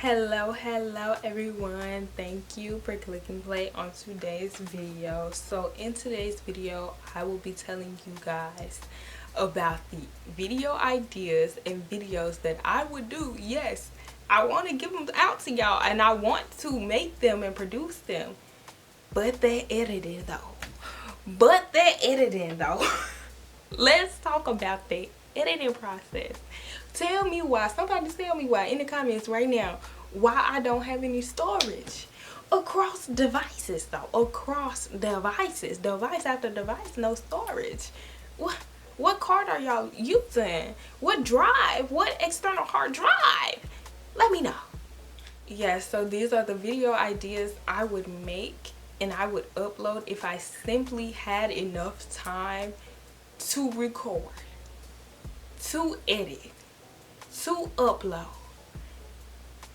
Hello everyone, thank you for clicking play on today's video. So in today's video I will be telling you guys about the video ideas and videos that I would do. Yes, I want to give them out to y'all and I want to make them and produce them, but they're edited though. Let's talk about the editing process. Tell me why. Somebody tell me why in the comments right now why I don't have any storage across devices though. Across devices, device after device, no storage. What card are y'all using? What drive? What external hard drive? Let me know. Yes, so these are the video ideas I would make and I would upload if I simply had enough time to record, to edit, to upload,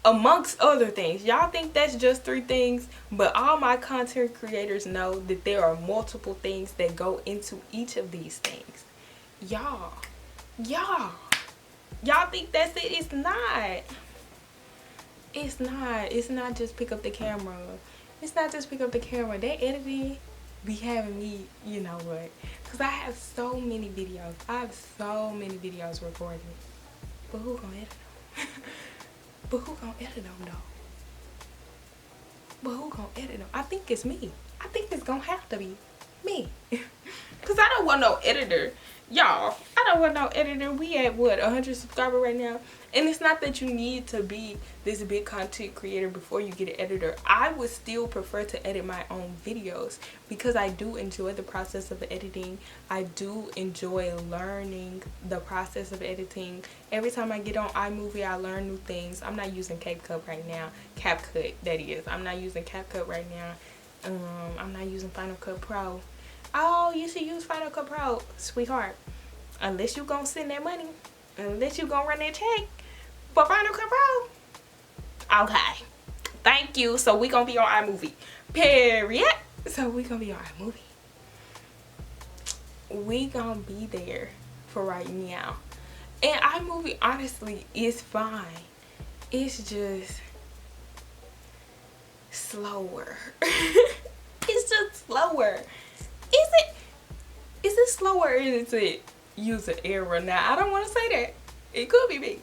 amongst other things. Y'all think that's just 3 things, but all my content creators know that there are multiple things that go into each of these things. Y'all think that's it. It's not just pick up the camera. That editing be having me, you know what, because I have so many videos recorded, but who gonna edit them? I think it's me. I think it's gonna have to be me. Because I don't want no editor. Y'all, I don't want no editor. We at what, 100 subscribers right now? And it's not that you need to be this big content creator before you get an editor. I would still prefer to edit my own videos because I do enjoy the process of editing. I do enjoy learning the process of editing. Every time I get on iMovie, I learn new things. I'm not using CapCut right now. CapCut, that is. I'm not using CapCut right now. I'm not using Final Cut Pro. Oh, you should use Final Cut Pro, sweetheart. Unless you gonna send that money. Unless you gonna run that check for Final Cut Pro. Okay. Thank you. So we gonna be on iMovie. Period. So we gonna be on iMovie. We gonna be there for right now. And iMovie honestly is fine. It's just slower. It's just slower. Is it slower or is it user error? Now I don't want to say that. It could be me.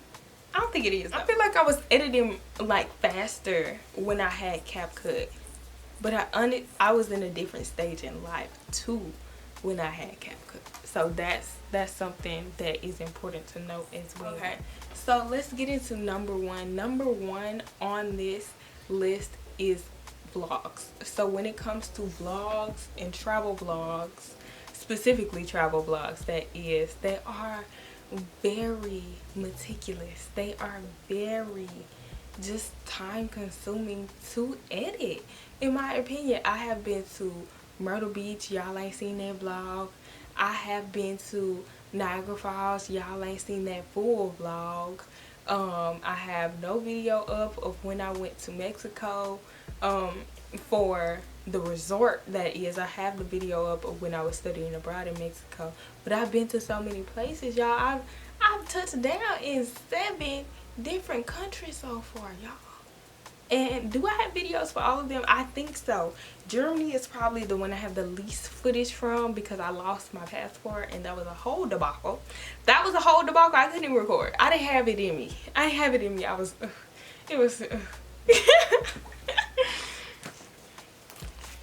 I don't think it is though. I feel like I was editing like faster when I had CapCut, but I was in a different stage in life too when I had CapCut. So that's something that is important to note as well. Okay, so let's get into number one. Number one on this list is vlogs. So when it comes to vlogs and travel vlogs, specifically travel vlogs, they are very meticulous. They are very just time consuming to edit. In my opinion, I have been to Myrtle Beach, y'all ain't seen that vlog. I have been to Niagara Falls, y'all ain't seen that full vlog. I have no video up of when I went to Mexico for the resort, that is. I have the video up of when I was studying abroad in Mexico, but I've been to so many places, y'all. I've touched down in 7 different countries so far, y'all. And do I have videos for all of them? I think so. Germany is probably the one I have the least footage from because I lost my passport and that was a whole debacle. I couldn't even record. I didn't have it in me.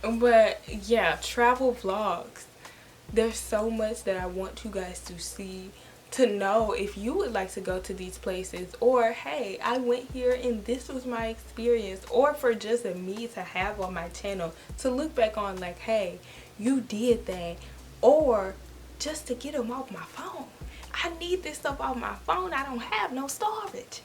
But yeah, travel vlogs. There's so much that I want you guys to see, to know if you would like to go to these places, or hey, I went here and this was my experience, or for just me to have on my channel to look back on like, hey, you did that, or just to get them off my phone. I need this stuff off my phone. I don't have no storage.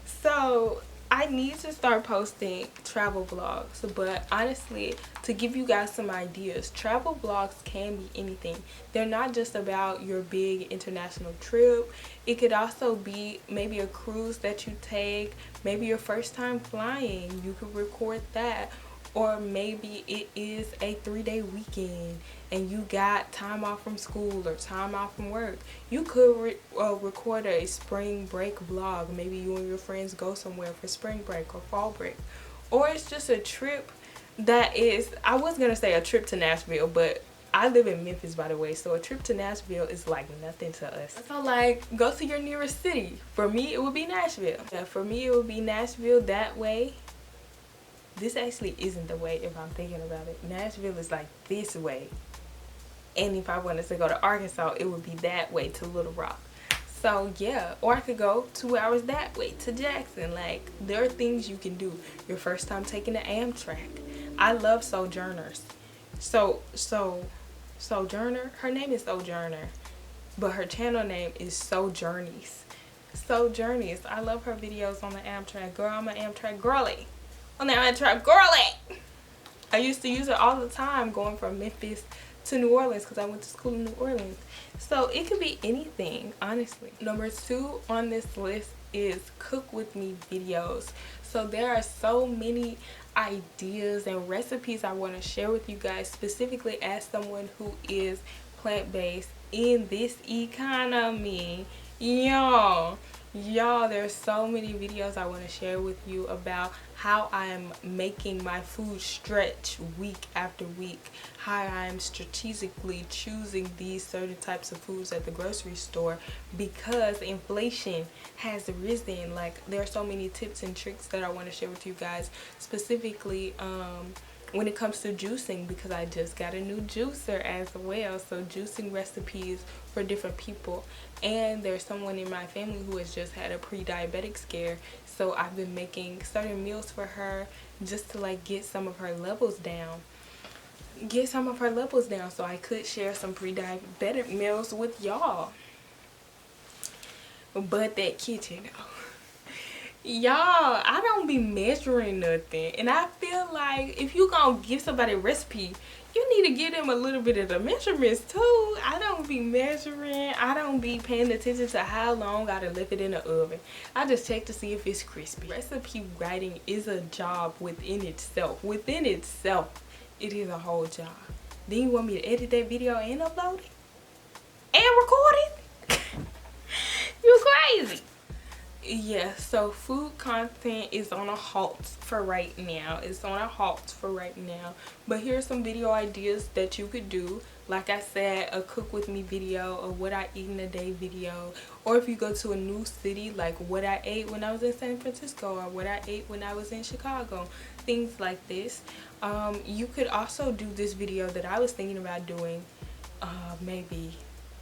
So I need to start posting travel vlogs, but honestly, to give you guys some ideas, travel vlogs can be anything. They're not just about your big international trip. It could also be maybe a cruise that you take, maybe your first time flying. You could record that. or maybe it is a 3-day weekend and you got time off from school or time off from work. You could record a spring break vlog. Maybe you and your friends go somewhere for spring break or fall break, or it's just a trip that is, I was gonna say a trip to Nashville, but I live in Memphis, by the way, so a trip to Nashville is like nothing to us. So like, go to your nearest city. For me, it would be Nashville. Yeah, for me, it would be Nashville. That way, this actually isn't the way if I'm thinking about it. Nashville is like this way. And if I wanted to go to Arkansas, it would be that way to Little Rock. So yeah, or I could go 2 hours that way to Jackson. Like, there are things you can do. Your first time taking the Amtrak. I love Sojourners. Sojourner, her name is Sojourner, but her channel name is Sojourneys. Sojourneys, I love her videos on the Amtrak. Girl, I'm an Amtrak girly. On the Amtrak girly. I used to use it all the time going from Memphis to New Orleans because I went to school in New Orleans. So it could be anything, honestly. Number 2 on this list is cook with me videos. So there are so many ideas and recipes I want to share with you guys, specifically as someone who is plant-based in this economy. Y'all, there's so many videos I want to share with you about how I am making my food stretch week after week, how I am strategically choosing these certain types of foods at the grocery store because inflation has risen. Like, there are so many tips and tricks that I want to share with you guys, specifically when it comes to juicing, because I just got a new juicer as well. So juicing recipes for different people, and there's someone in my family who has just had a pre-diabetic scare, so I've been making certain meals for her just to like get some of her levels down, so I could share some pre-diabetic meals with y'all. But that kitchen though, y'all, I don't be measuring nothing, and I feel like if you gonna give somebody a recipe, you need to give them a little bit of the measurements too. I don't be measuring. I don't be paying attention to how long I done left it in the oven. I just check to see if it's crispy. Recipe writing is a job within itself. Within itself, it is a whole job. Then you want me to edit that video and upload it and record it? You crazy. Yeah, so food content is on a halt for right now. But here's some video ideas that you could do. Like I said, a cook with me video, or what I eat in a day video, or if you go to a new city, like what I ate when I was in San Francisco, or what I ate when I was in Chicago, things like this. You could also do this video that I was thinking about doing maybe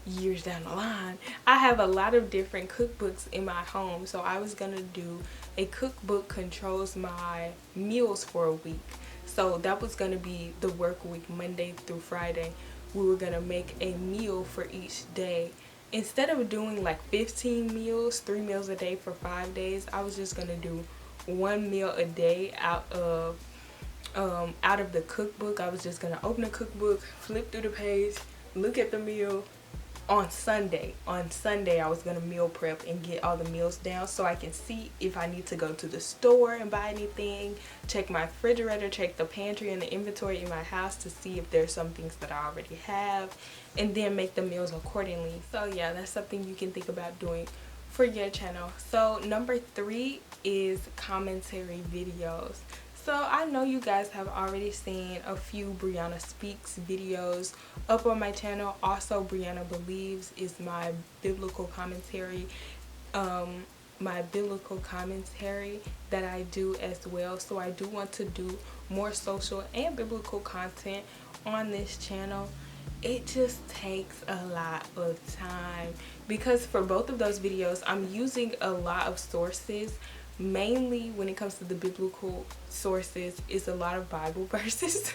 years down the line. I have a lot of different cookbooks in my home, so I was gonna do a cookbook controls my meals for a week. So that was gonna be the work week, Monday through Friday. We were gonna make a meal for each day. Instead of doing like 15 meals, 3 meals a day for 5 days, I was just gonna do 1 meal a day out of the cookbook. I was just gonna open the cookbook, flip through the page, look at the meal. On Sunday, I was gonna meal prep and get all the meals down so I can see if I need to go to the store and buy anything, check my refrigerator, check the pantry and the inventory in my house to see if there's some things that I already have, and then make the meals accordingly. So yeah, that's something you can think about doing for your channel. So number 3 is commentary videos. So I know you guys have already seen a few Brianna Speaks videos up on my channel. Also, Brianna Believes is my biblical commentary, that I do as well. So I do want to do more social and biblical content on this channel. It just takes a lot of time because for both of those videos I'm using a lot of sources. Mainly when it comes to the biblical sources, it's a lot of Bible verses.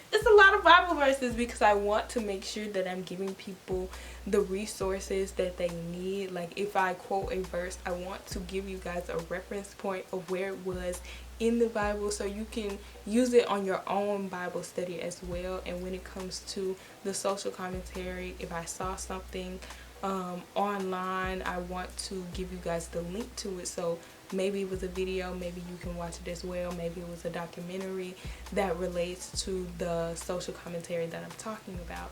It's a lot of Bible verses because I want to make sure that I'm giving people the resources that they need. Like, if I quote a verse, I want to give you guys a reference point of where it was in the Bible so you can use it on your own Bible study as well. And when it comes to the social commentary, if I saw something online, I want to give you guys the link to it so Maybe it was a video, maybe you can watch it as well. Maybe it was a documentary that relates to the social commentary that I'm talking about.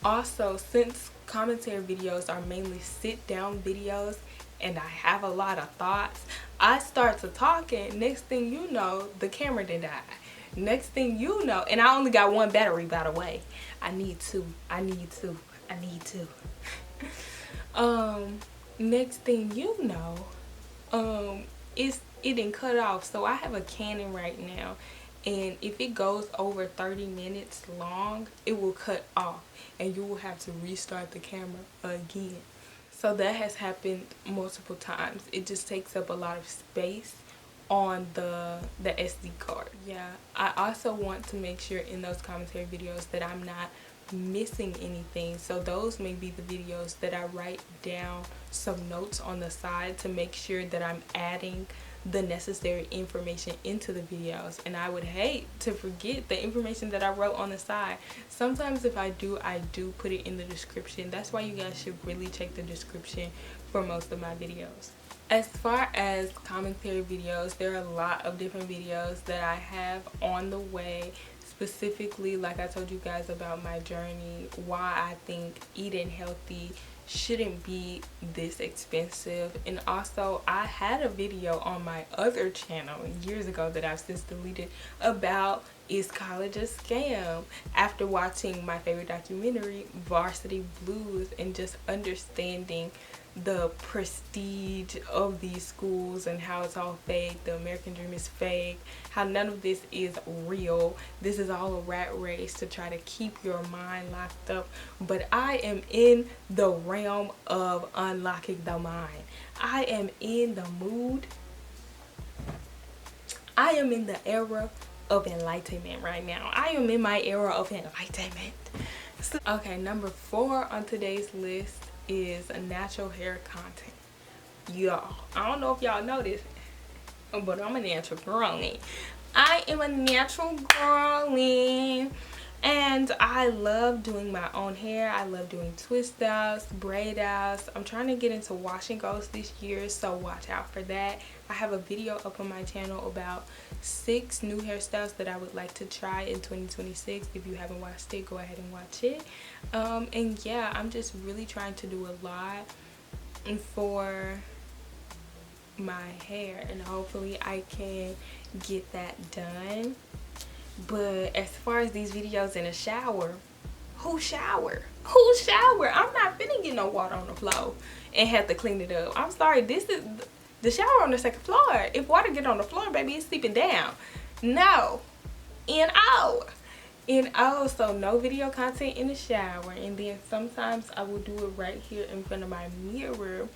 Also, since commentary videos are mainly sit down videos and I have a lot of thoughts, I start to talking, next thing you know, the camera did die. Next thing you know, and I only got one battery, by the way. I need two. Next thing you know, it didn't cut off. So I have a Canon right now, and if it goes over 30 minutes long, it will cut off and you will have to restart the camera again. So that has happened multiple times. It just takes up a lot of space on the SD card. Yeah, I also want to make sure in those commentary videos that I'm not missing anything. So those may be the videos that I write down some notes on the side to make sure that I'm adding the necessary information into the videos, and I would hate to forget the information that I wrote on the side. Sometimes if I do put it in the description. That's why you guys should really check the description for most of my videos. As far as commentary videos, there are a lot of different videos that I have on the way. Specifically, like I told you guys about my journey, why I think eating healthy shouldn't be this expensive. And also, I had a video on my other channel years ago that I've since deleted about, is college a scam? After watching my favorite documentary, Varsity Blues, and just understanding the prestige of these schools and how it's all fake, the American dream is fake, how none of this is real. This is all a rat race to try to keep your mind locked up. But I am in the realm of unlocking the mind. I am in the mood. I am in the era of enlightenment right now. I am in my era of enlightenment. So, okay, number 4 on today's list is a natural hair content. Y'all, I don't know if y'all know this, but I'm a natural girly. I am a natural girly, and I love doing my own hair. I love doing twist outs, braid outs. I'm trying to get into wash and goes this year, so watch out for that. I have a video up on my channel about 6 new hairstyles that I would like to try in 2026. If you haven't watched it, go ahead and watch it. And yeah, I'm just really trying to do a lot for my hair, and hopefully I can get that done. But as far as these videos in the shower, who shower? I'm not finna get no water on the floor and have to clean it up. I'm sorry, this is the shower on the 2nd floor. If water get on the floor, baby, it's seeping down. No. N-O. So no video content in the shower. And then sometimes I will do it right here in front of my mirror.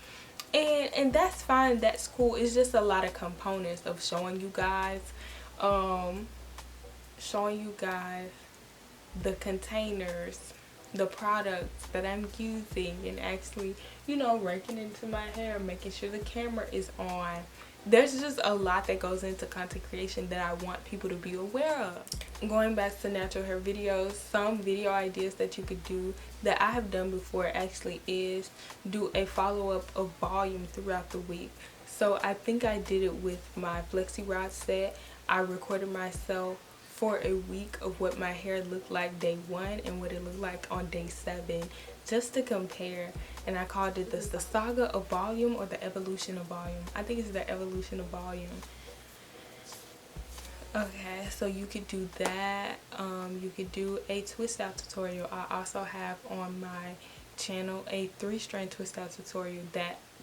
And that's fine, that's cool. It's just a lot of components of showing you guys the containers, the products that I'm using, and actually, you know, raking into my hair, making sure the camera is on. There's just a lot that goes into content creation that I want people to be aware of. Going back to natural hair videos, some video ideas that you could do that I have done before actually is do a follow-up of volume throughout the week. So I think I did it with my flexi rod set. I recorded myself for a week of what my hair looked like day 1 and what it looked like on day 7, just to compare. And I called it the saga of volume, or the evolution of volume. I think it's the evolution of volume. Okay, so you could do that. You could do a twist out tutorial. I also have on my channel a 3-strand twist out tutorial.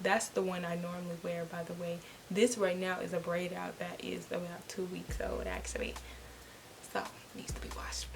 That's the one I normally wear, by the way. This right now is a braid out that is about 2 weeks old actually, so needs to be washed.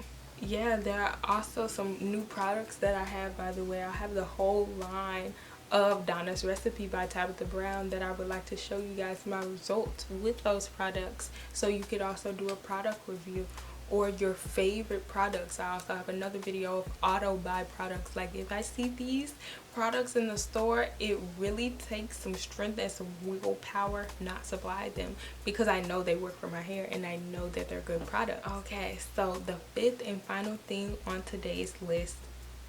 Yeah, there are also some new products that I have, by the way. I have the whole line of Donna's Recipe by Tabitha Brown that I would like to show you guys my results with those products, so you could also do a product review or your favorite products. I also have another video of auto buy products. Like, if I see these products in the store, it really takes some strength and some willpower not to buy them, because I know they work for my hair and I know that they're good products. Okay, so the 5th and final thing on today's list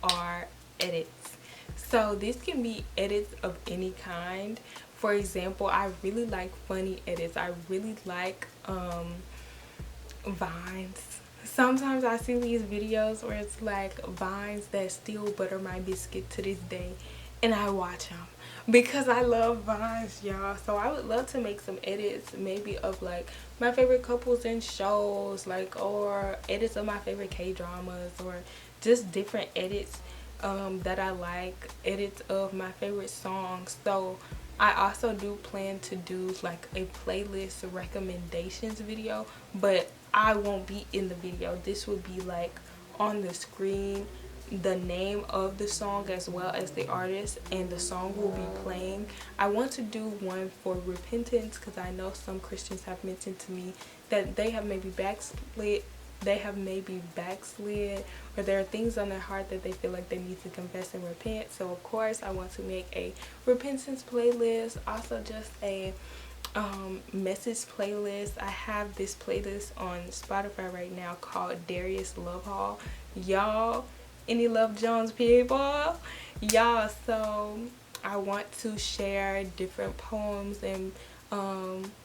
are edits. So this can be edits of any kind. For example, I really like funny edits. I really like vines. Sometimes I see these videos where it's like vines that still butter my biscuit to this day, and I watch them because I love vines, y'all. So I would love to make some edits, maybe of like my favorite couples in shows, like, or edits of my favorite K-dramas, or just different edits that I like, edits of my favorite songs. So I also do plan to do like a playlist recommendations video, but I won't be in the video. This would be like on the screen, the name of the song as well as the artist, and the song will be playing. I want to do one for repentance because I know some Christians have mentioned to me that they have maybe backslid, or there are things on their heart that they feel like they need to confess and repent. So of course I want to make a repentance playlist, also just a message playlist. I have this playlist on Spotify right now called Darius Love Hall. Y'all, any Love Jones people? Y'all, so I want to share different poems and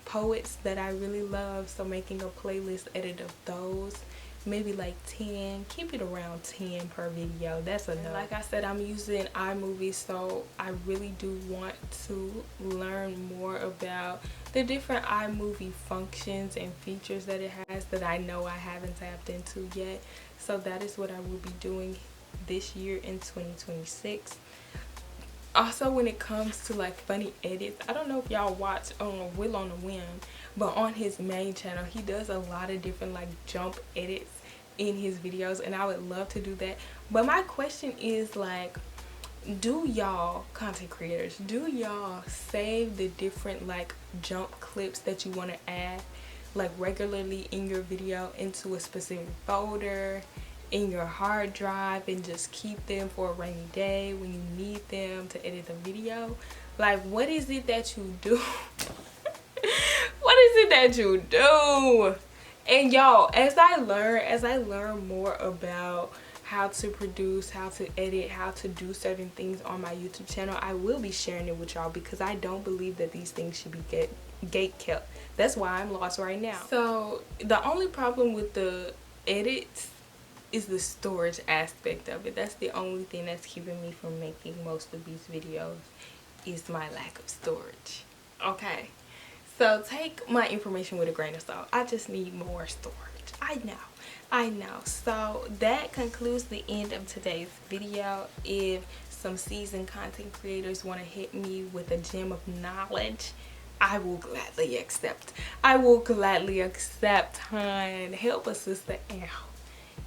poets that I really love, so making a playlist edit of those, maybe like 10, keep it around 10 per video. That's enough. Like I said, I'm using iMovie, so I really do want to learn more about the different iMovie functions and features that it has that I know I haven't tapped into yet. So that is what I will be doing this year in 2026. Also, when it comes to like funny edits, I don't know if y'all watch Will on a Whim, but on his main channel he does a lot of different like jump edits in his videos, and I would love to do that. But my question is, like, do y'all content creators, do y'all save the different like jump clips that you want to add like regularly in your video into a specific folder in your hard drive and just keep them for a rainy day when you need them to edit the video? Like, what is it that you do? What is it that you do? And y'all, as I learn more about how to produce, how to edit, how to do certain things on my YouTube channel, I will be sharing it with y'all, because I don't believe that these things should be gate kept. That's why I'm lost right now. So the only problem with the edits is the storage aspect of it. That's the only thing that's keeping me from making most of these videos, is my lack of storage. Okay, so take my information with a grain of salt. I just need more storage. I know. So that concludes the end of today's video. If some seasoned content creators want to hit me with a gem of knowledge, I will gladly accept. Hun. Help a sister out,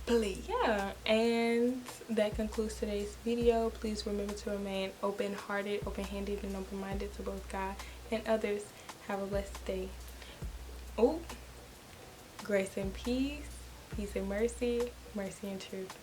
please. Yeah, and that concludes today's video. Please remember to remain open-hearted, open-handed, and open-minded to both God and others. Have a blessed day. Oh, grace and peace, peace and mercy, mercy and truth.